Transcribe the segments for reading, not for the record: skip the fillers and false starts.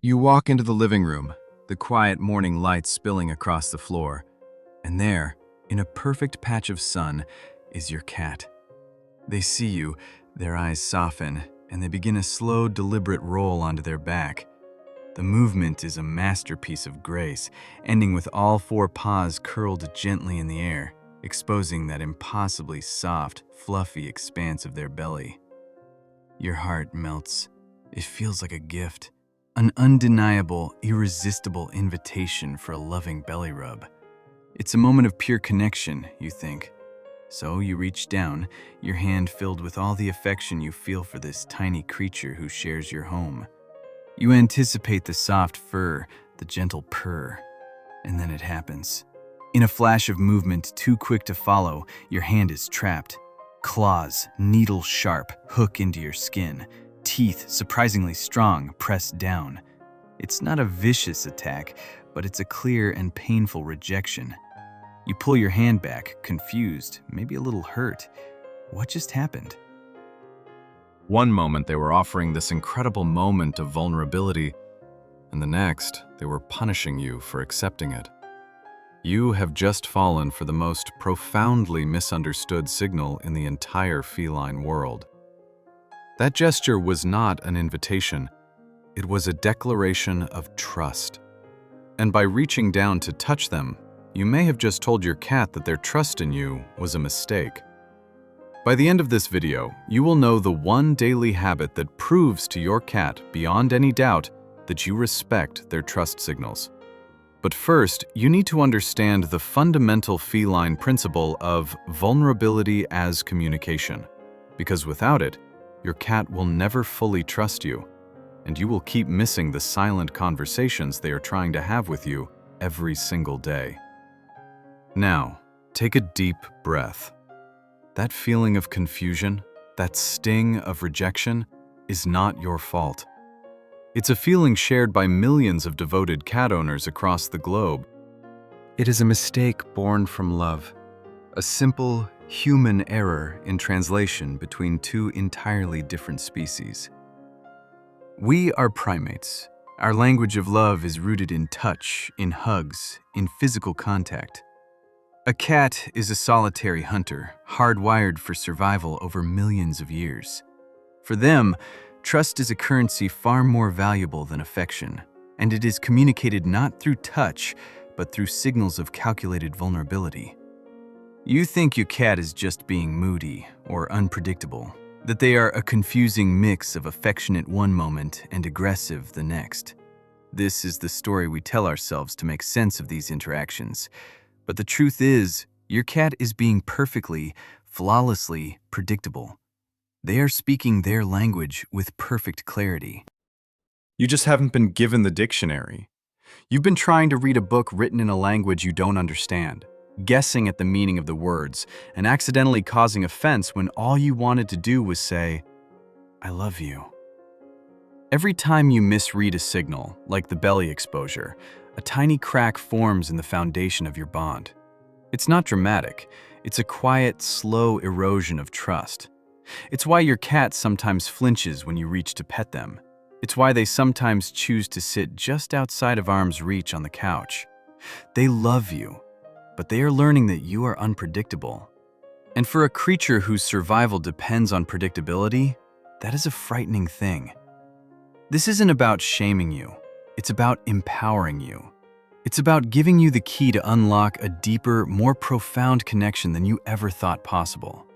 You walk into the living room, the quiet morning light spilling across the floor, and there, in a perfect patch of sun, is your cat. They see you, their eyes soften, and they begin a slow, deliberate roll onto their back. The movement is a masterpiece of grace, ending with all four paws curled gently in the air, exposing that impossibly soft, fluffy expanse of their belly. Your heart melts. It feels like a gift. An undeniable, irresistible invitation for a loving belly rub. It's a moment of pure connection, you think. So you reach down, your hand filled with all the affection you feel for this tiny creature who shares your home. You anticipate the soft fur, the gentle purr, and then it happens. In a flash of movement too quick to follow, your hand is trapped. Claws, needle sharp, hook into your skin. Teeth, surprisingly strong, press down. It's not a vicious attack, but it's a clear and painful rejection. You pull your hand back, confused, maybe a little hurt. What just happened? One moment they were offering this incredible moment of vulnerability, and the next they were punishing you for accepting it. You have just fallen for the most profoundly misunderstood signal in the entire feline world. That gesture was not an invitation. It was a declaration of trust. And by reaching down to touch them, you may have just told your cat that their trust in you was a mistake. By the end of this video, you will know the one daily habit that proves to your cat beyond any doubt that you respect their trust signals. But first, you need to understand the fundamental feline principle of vulnerability as communication, because without it, your cat will never fully trust you, and you will keep missing the silent conversations they are trying to have with you every single day. Now, take a deep breath. That feeling of confusion, that sting of rejection, is not your fault. It's a feeling shared by millions of devoted cat owners across the globe. It is a mistake born from love, a simple, human error in translation between two entirely different species. We are primates. Our language of love is rooted in touch, in hugs, in physical contact. A cat is a solitary hunter, hardwired for survival over millions of years. For them, trust is a currency far more valuable than affection, and it is communicated not through touch, but through signals of calculated vulnerability. You think your cat is just being moody or unpredictable, that they are a confusing mix of affectionate one moment and aggressive the next. This is the story we tell ourselves to make sense of these interactions. But the truth is, your cat is being perfectly, flawlessly predictable. They are speaking their language with perfect clarity. You just haven't been given the dictionary. You've been trying to read a book written in a language you don't understand, guessing at the meaning of the words, and accidentally causing offense when all you wanted to do was say, "I love you." Every time you misread a signal, like the belly exposure, a tiny crack forms in the foundation of your bond. It's not dramatic. It's a quiet, slow erosion of trust. It's why your cat sometimes flinches when you reach to pet them. It's why they sometimes choose to sit just outside of arm's reach on the couch. They love you, but they are learning that you are unpredictable. And for a creature whose survival depends on predictability, that is a frightening thing. This isn't about shaming you. It's about empowering you. It's about giving you the key to unlock a deeper, more profound connection than you ever thought possible.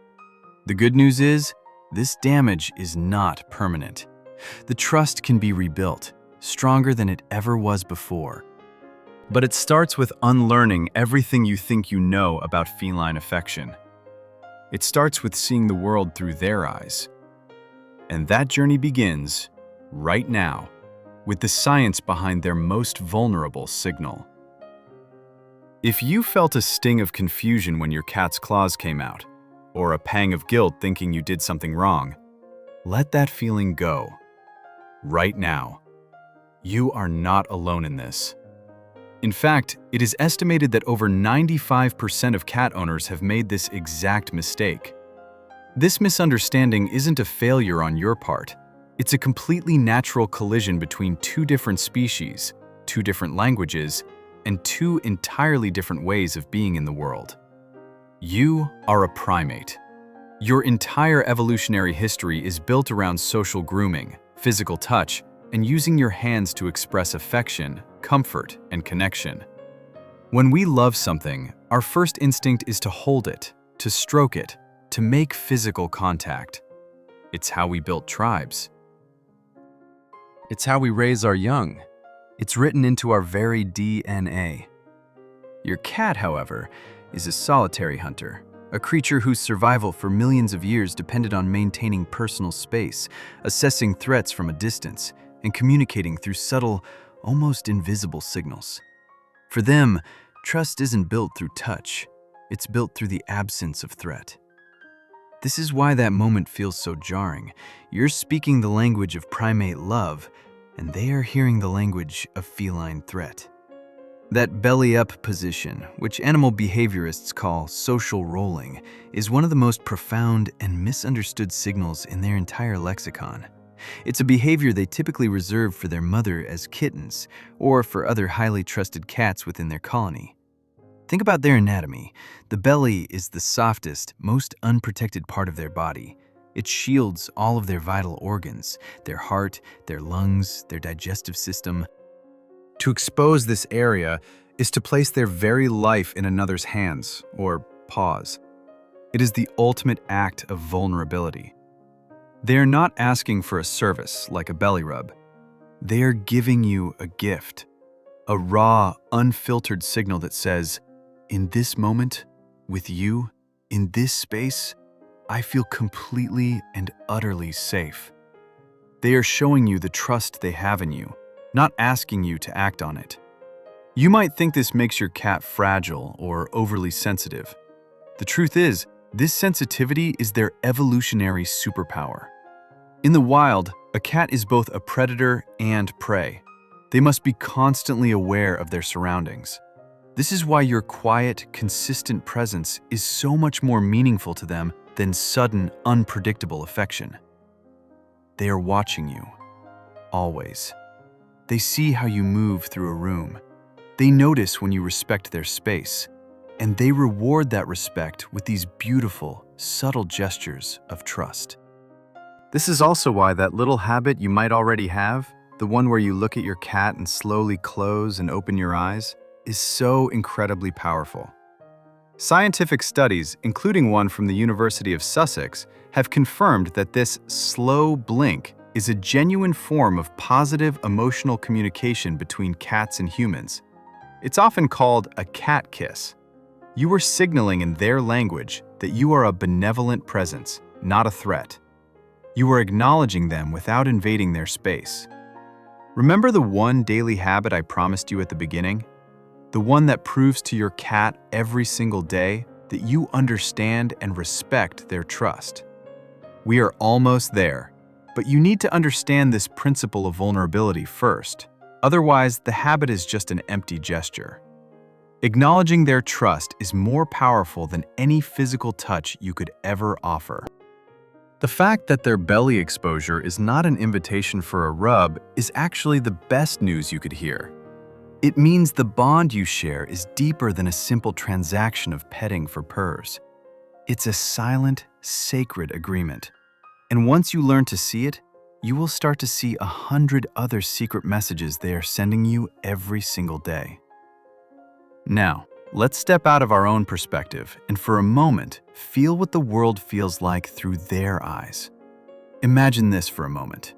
The good news is, this damage is not permanent. The trust can be rebuilt, stronger than it ever was before. But it starts with unlearning everything you think you know about feline affection. It starts with seeing the world through their eyes. And that journey begins right now, with the science behind their most vulnerable signal. If you felt a sting of confusion when your cat's claws came out, or a pang of guilt thinking you did something wrong, let that feeling go. Right now. You are not alone in this. In fact, it is estimated that over 95% of cat owners have made this exact mistake. This misunderstanding isn't a failure on your part. It's a completely natural collision between two different species, two different languages, and two entirely different ways of being in the world. You are a primate. Your entire evolutionary history is built around social grooming, physical touch, and using your hands to express affection, comfort, and connection. When we love something, our first instinct is to hold it, to stroke it, to make physical contact. It's how we built tribes. It's how we raise our young. It's written into our very DNA. Your cat, however, is a solitary hunter, a creature whose survival for millions of years depended on maintaining personal space, assessing threats from a distance, and communicating through subtle, almost invisible signals. For them, trust isn't built through touch. It's built through the absence of threat. This is why that moment feels so jarring. You're speaking the language of primate love, and they are hearing the language of feline threat. That belly-up position, which animal behaviorists call social rolling, is one of the most profound and misunderstood signals in their entire lexicon. It's a behavior they typically reserve for their mother as kittens, or for other highly trusted cats within their colony. Think about their anatomy. The belly is the softest, most unprotected part of their body. It shields all of their vital organs, their heart, their lungs, their digestive system. To expose this area is to place their very life in another's hands, or paws. It is the ultimate act of vulnerability. They are not asking for a service like a belly rub. They are giving you a gift, a raw, unfiltered signal that says, in this moment, with you, in this space, I feel completely and utterly safe. They are showing you the trust they have in you, not asking you to act on it. You might think this makes your cat fragile or overly sensitive. The truth is, this sensitivity is their evolutionary superpower. In the wild, a cat is both a predator and prey. They must be constantly aware of their surroundings. This is why your quiet, consistent presence is so much more meaningful to them than sudden, unpredictable affection. They are watching you, always. They see how you move through a room. They notice when you respect their space, and they reward that respect with these beautiful, subtle gestures of trust. This is also why that little habit you might already have, the one where you look at your cat and slowly close and open your eyes, is so incredibly powerful. Scientific studies, including one from the University of Sussex, have confirmed that this slow blink is a genuine form of positive emotional communication between cats and humans. It's often called a cat kiss. You are signaling in their language that you are a benevolent presence, not a threat. You are acknowledging them without invading their space. Remember the one daily habit I promised you at the beginning? The one that proves to your cat every single day that you understand and respect their trust. We are almost there, but you need to understand this principle of vulnerability first. Otherwise, the habit is just an empty gesture. Acknowledging their trust is more powerful than any physical touch you could ever offer. The fact that their belly exposure is not an invitation for a rub is actually the best news you could hear. It means the bond you share is deeper than a simple transaction of petting for purrs. It's a silent, sacred agreement. And once you learn to see it, you will start to see 100 other secret messages they are sending you every single day. Now, let's step out of our own perspective and for a moment, feel what the world feels like through their eyes. Imagine this for a moment.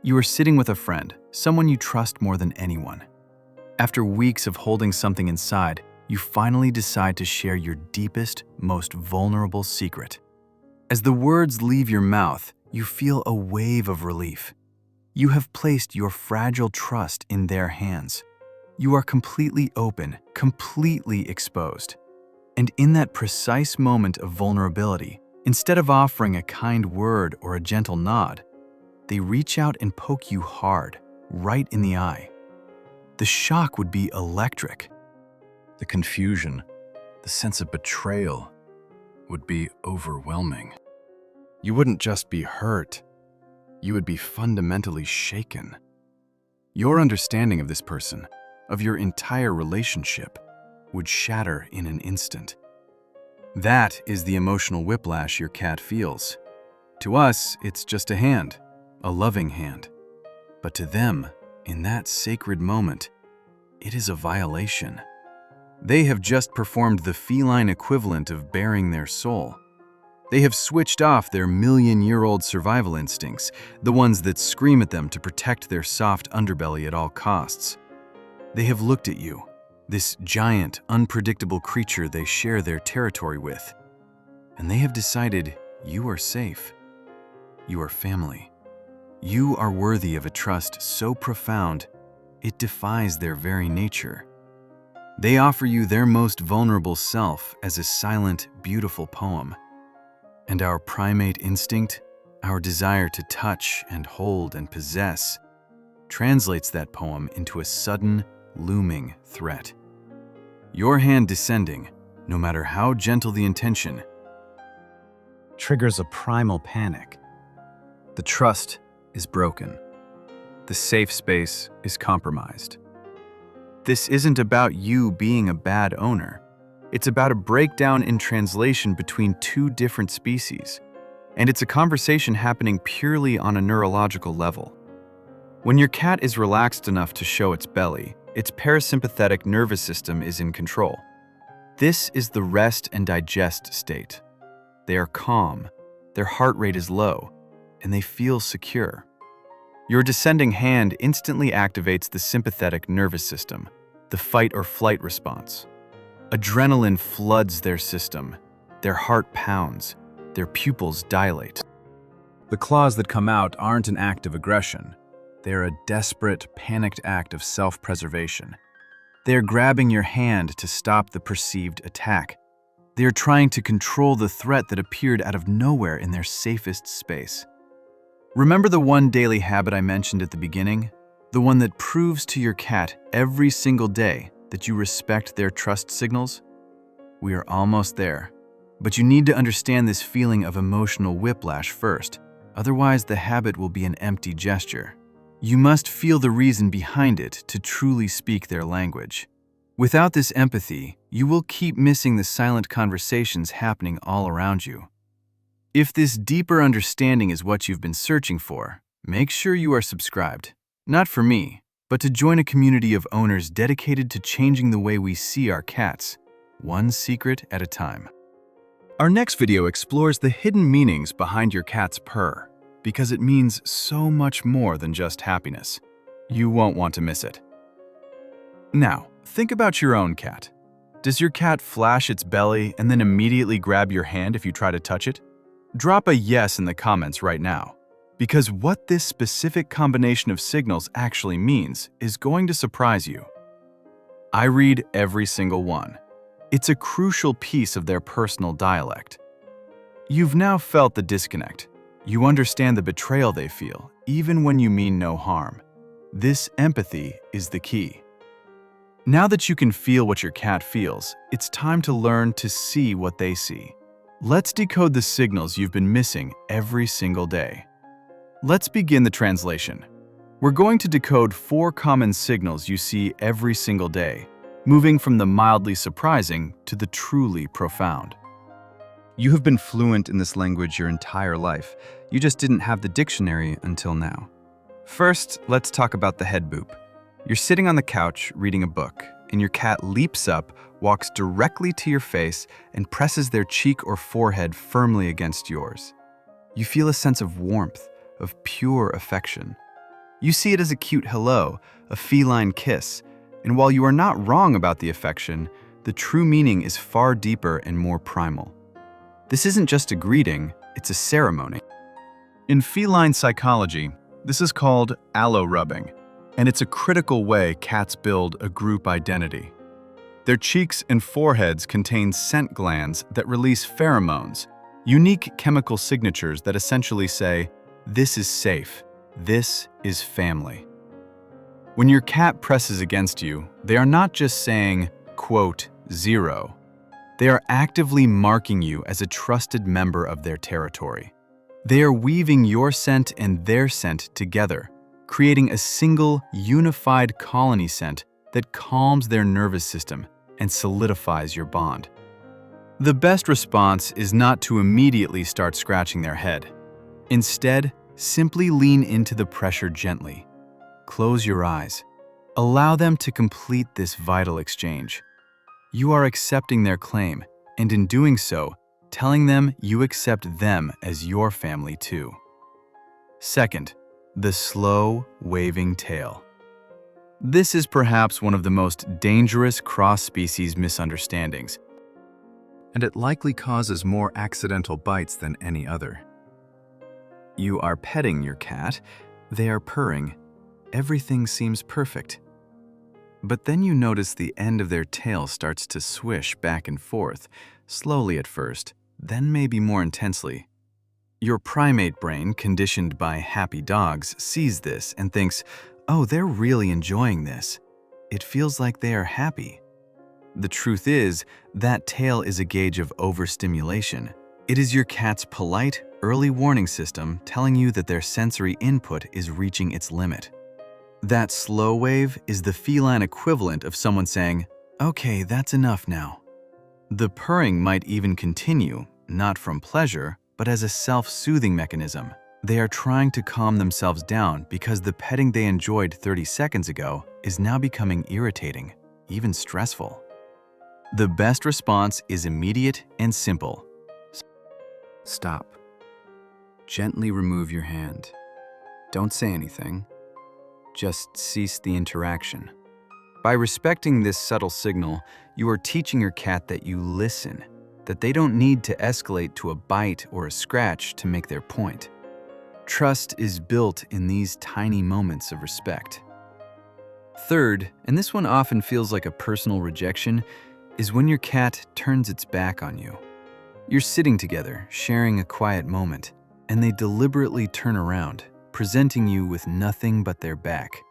You are sitting with a friend, someone you trust more than anyone. After weeks of holding something inside, you finally decide to share your deepest, most vulnerable secret. As the words leave your mouth, you feel a wave of relief. You have placed your fragile trust in their hands. You are completely open, completely exposed. And in that precise moment of vulnerability, instead of offering a kind word or a gentle nod, they reach out and poke you hard, right in the eye. The shock would be electric. The confusion, the sense of betrayal would be overwhelming. You wouldn't just be hurt, you would be fundamentally shaken. Your understanding of this person, of your entire relationship, would shatter in an instant. That is the emotional whiplash your cat feels. To us, it's just a hand, a loving hand. But to them, in that sacred moment, it is a violation. They have just performed the feline equivalent of bearing their soul. They have switched off their million-year-old survival instincts, the ones that scream at them to protect their soft underbelly at all costs. They have looked at you, this giant, unpredictable creature they share their territory with, and they have decided you are safe. You are family. You are worthy of a trust so profound, it defies their very nature. They offer you their most vulnerable self as a silent, beautiful poem. And our primate instinct, our desire to touch and hold and possess, translates that poem into a sudden, looming threat. Your hand descending, no matter how gentle the intention, triggers a primal panic. The trust is broken. The safe space is compromised. This isn't about you being a bad owner. It's about a breakdown in translation between two different species. And it's a conversation happening purely on a neurological level. When your cat is relaxed enough to show its belly, its parasympathetic nervous system is in control. This is the rest and digest state. They are calm, their heart rate is low, and they feel secure. Your descending hand instantly activates the sympathetic nervous system, the fight or flight response. Adrenaline floods their system, their heart pounds, their pupils dilate. The claws that come out aren't an act of aggression. They're a desperate, panicked act of self-preservation. They're grabbing your hand to stop the perceived attack. They're trying to control the threat that appeared out of nowhere in their safest space. Remember the one daily habit I mentioned at the beginning? The one that proves to your cat every single day that you respect their trust signals? We are almost there. But you need to understand this feeling of emotional whiplash first. Otherwise, the habit will be an empty gesture. You must feel the reason behind it to truly speak their language. Without this empathy, you will keep missing the silent conversations happening all around you. If this deeper understanding is what you've been searching for, make sure you are subscribed. Not for me, but to join a community of owners dedicated to changing the way we see our cats, one secret at a time. Our next video explores the hidden meanings behind your cat's purr, because it means so much more than just happiness. You won't want to miss it. Now, think about your own cat. Does your cat flash its belly and then immediately grab your hand if you try to touch it? Drop a yes in the comments right now, because what this specific combination of signals actually means is going to surprise you. I read every single one. It's a crucial piece of their personal dialect. You've now felt the disconnect. You understand the betrayal they feel, even when you mean no harm. This empathy is the key. Now that you can feel what your cat feels, it's time to learn to see what they see. Let's decode the signals you've been missing every single day. Let's begin the translation. We're going to decode 4 common signals you see every single day, moving from the mildly surprising to the truly profound. You have been fluent in this language your entire life. You just didn't have the dictionary until now. First, let's talk about the head boop. You're sitting on the couch reading a book, and your cat leaps up, walks directly to your face, and presses their cheek or forehead firmly against yours. You feel a sense of warmth, of pure affection. You see it as a cute hello, a feline kiss, and while you are not wrong about the affection, the true meaning is far deeper and more primal. This isn't just a greeting, it's a ceremony. In feline psychology, this is called allo rubbing, and it's a critical way cats build a group identity. Their cheeks and foreheads contain scent glands that release pheromones, unique chemical signatures that essentially say, "This is safe. This is family." When your cat presses against you, they are not just saying, quote, "zero." They are actively marking you as a trusted member of their territory. They are weaving your scent and their scent together, creating a single, unified colony scent that calms their nervous system and solidifies your bond. The best response is not to immediately start scratching their head. Instead, simply lean into the pressure gently. Close your eyes. Allow them to complete this vital exchange. You are accepting their claim, and in doing so, telling them you accept them as your family too. Second, the slow, waving tail. This is perhaps one of the most dangerous cross-species misunderstandings, and it likely causes more accidental bites than any other. You are petting your cat, they are purring, everything seems perfect. But then you notice the end of their tail starts to swish back and forth, slowly at first, then maybe more intensely. Your primate brain, conditioned by happy dogs, sees this and thinks, oh, they're really enjoying this. It feels like they are happy. The truth is, that tail is a gauge of overstimulation. It is your cat's polite, early warning system telling you that their sensory input is reaching its limit. That slow wave is the feline equivalent of someone saying, okay, that's enough now. The purring might even continue, not from pleasure, but as a self-soothing mechanism. They are trying to calm themselves down because the petting they enjoyed 30 seconds ago is now becoming irritating, even stressful. The best response is immediate and simple. Stop. Gently remove your hand. Don't say anything. Just cease the interaction. By respecting this subtle signal, you are teaching your cat that you listen, that they don't need to escalate to a bite or a scratch to make their point. Trust is built in these tiny moments of respect. Third, and this one often feels like a personal rejection, is when your cat turns its back on you. You're sitting together, sharing a quiet moment, and they deliberately turn around, presenting you with nothing but their back.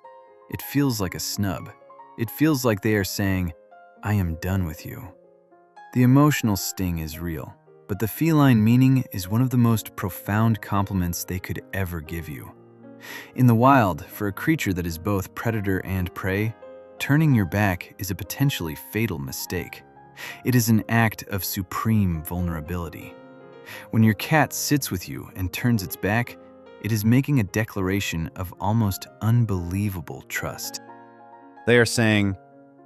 It feels like a snub. It feels like they are saying, I am done with you. The emotional sting is real, but the feline meaning is one of the most profound compliments they could ever give you. In the wild, for a creature that is both predator and prey, turning your back is a potentially fatal mistake. It is an act of supreme vulnerability. When your cat sits with you and turns its back, it is making a declaration of almost unbelievable trust. They are saying,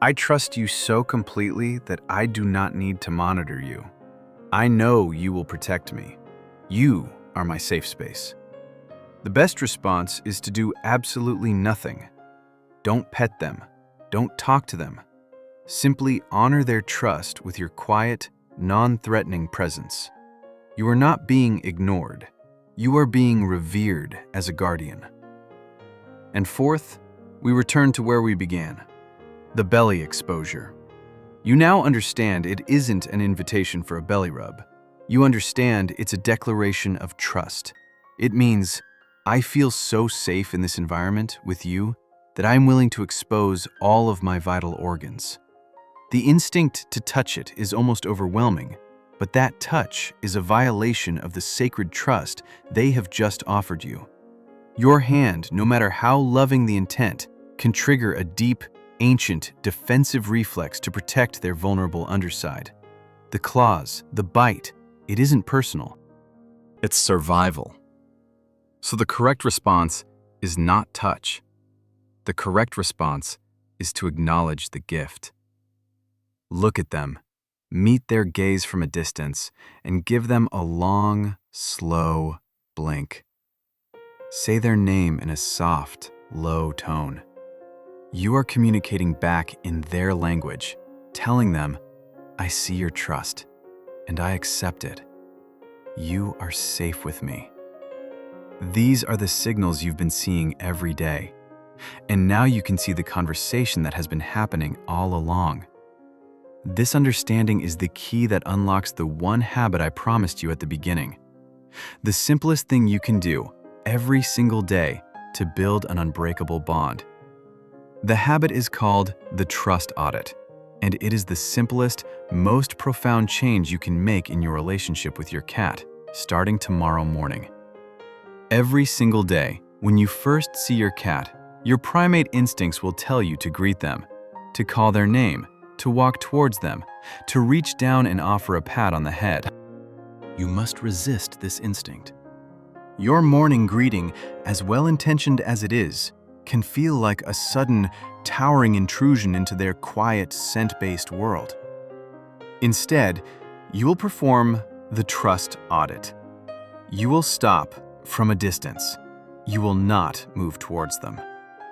I trust you so completely that I do not need to monitor you. I know you will protect me. You are my safe space. The best response is to do absolutely nothing. Don't pet them. Don't talk to them. Simply honor their trust with your quiet, non-threatening presence. You are not being ignored. You are being revered as a guardian. And fourth, we return to where we began, the belly exposure. You now understand it isn't an invitation for a belly rub. You understand it's a declaration of trust. It means, I feel so safe in this environment with you that I'm willing to expose all of my vital organs. The instinct to touch it is almost overwhelming, but that touch is a violation of the sacred trust they have just offered you. Your hand, no matter how loving the intent, can trigger a deep, ancient, defensive reflex to protect their vulnerable underside. The claws, the bite, it isn't personal. It's survival. So the correct response is not touch. The correct response is to acknowledge the gift. Look at them, meet their gaze from a distance, and give them a long, slow blink. Say their name in a soft, low tone. You are communicating back in their language, telling them, I see your trust, and I accept it. You are safe with me. These are the signals you've been seeing every day. And now you can see the conversation that has been happening all along. This understanding is the key that unlocks the one habit I promised you at the beginning. The simplest thing you can do every single day to build an unbreakable bond. The habit is called the trust audit, and it is the simplest, most profound change you can make in your relationship with your cat, starting tomorrow morning. Every single day, when you first see your cat, your primate instincts will tell you to greet them, to call their name, to walk towards them, to reach down and offer a pat on the head. You must resist this instinct. Your morning greeting, as well-intentioned as it is, can feel like a sudden, towering intrusion into their quiet, scent-based world. Instead, you will perform the trust audit. You will stop from a distance. You will not move towards them.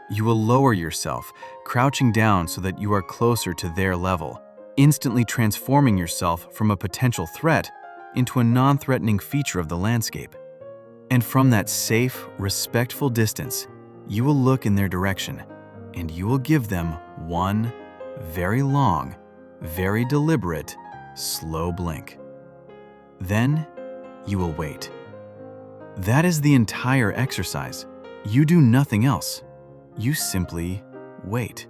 You will lower yourself, crouching down so that you are closer to their level, instantly transforming yourself from a potential threat into a non-threatening feature of the landscape. And from that safe, respectful distance, you will look in their direction, and you will give them one very long, very deliberate, slow blink. Then, you will wait. That is the entire exercise. You do nothing else. You simply wait.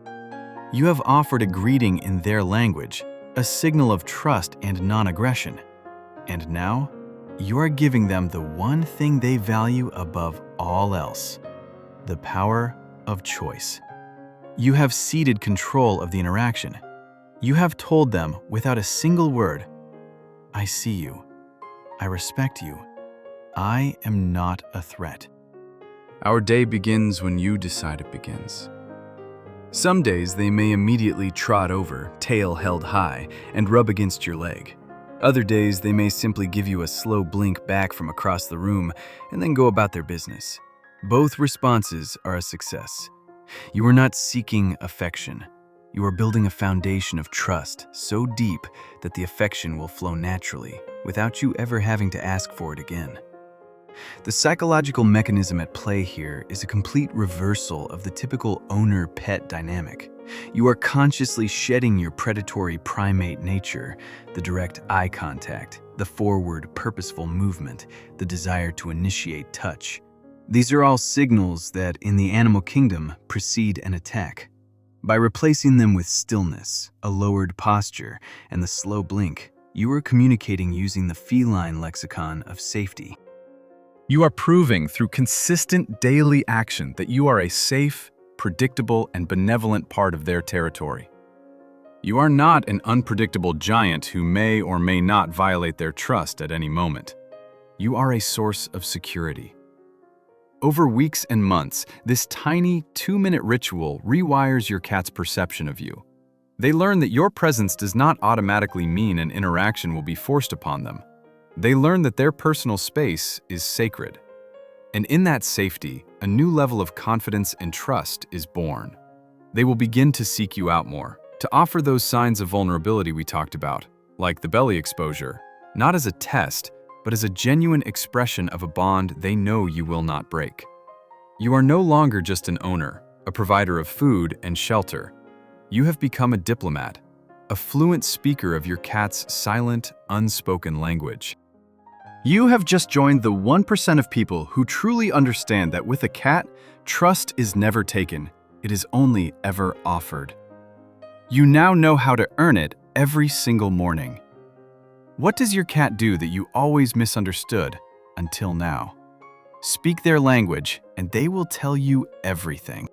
You have offered a greeting in their language, a signal of trust and non-aggression. And now, you are giving them the one thing they value above all else: the power of choice. You have ceded control of the interaction. You have told them without a single word, "I see you. I respect you. I am not a threat." Our day begins when you decide it begins. Some days they may immediately trot over, tail held high, and rub against your leg. Other days they may simply give you a slow blink back from across the room and then go about their business. Both responses are a success. You are not seeking affection. You are building a foundation of trust so deep that the affection will flow naturally without you ever having to ask for it again. The psychological mechanism at play here is a complete reversal of the typical owner-pet dynamic. You are consciously shedding your predatory primate nature, the direct eye contact, the forward, purposeful movement, the desire to initiate touch. These are all signals that, in the animal kingdom, precede an attack. By replacing them with stillness, a lowered posture, and the slow blink, you are communicating using the feline lexicon of safety. You are proving through consistent daily action that you are a safe, predictable, and benevolent part of their territory. You are not an unpredictable giant who may or may not violate their trust at any moment. You are a source of security. Over weeks and months, this tiny 2-minute ritual rewires your cat's perception of you. They learn that your presence does not automatically mean an interaction will be forced upon them. They learn that their personal space is sacred. And in that safety, a new level of confidence and trust is born. They will begin to seek you out more, to offer those signs of vulnerability we talked about, like the belly exposure, not as a test, but as a genuine expression of a bond they know you will not break. You are no longer just an owner, a provider of food and shelter. You have become a diplomat, a fluent speaker of your cat's silent, unspoken language. You have just joined the 1% of people who truly understand that with a cat, trust is never taken, it is only ever offered. You now know how to earn it every single morning. What does your cat do that you always misunderstood until now? Speak their language, and they will tell you everything.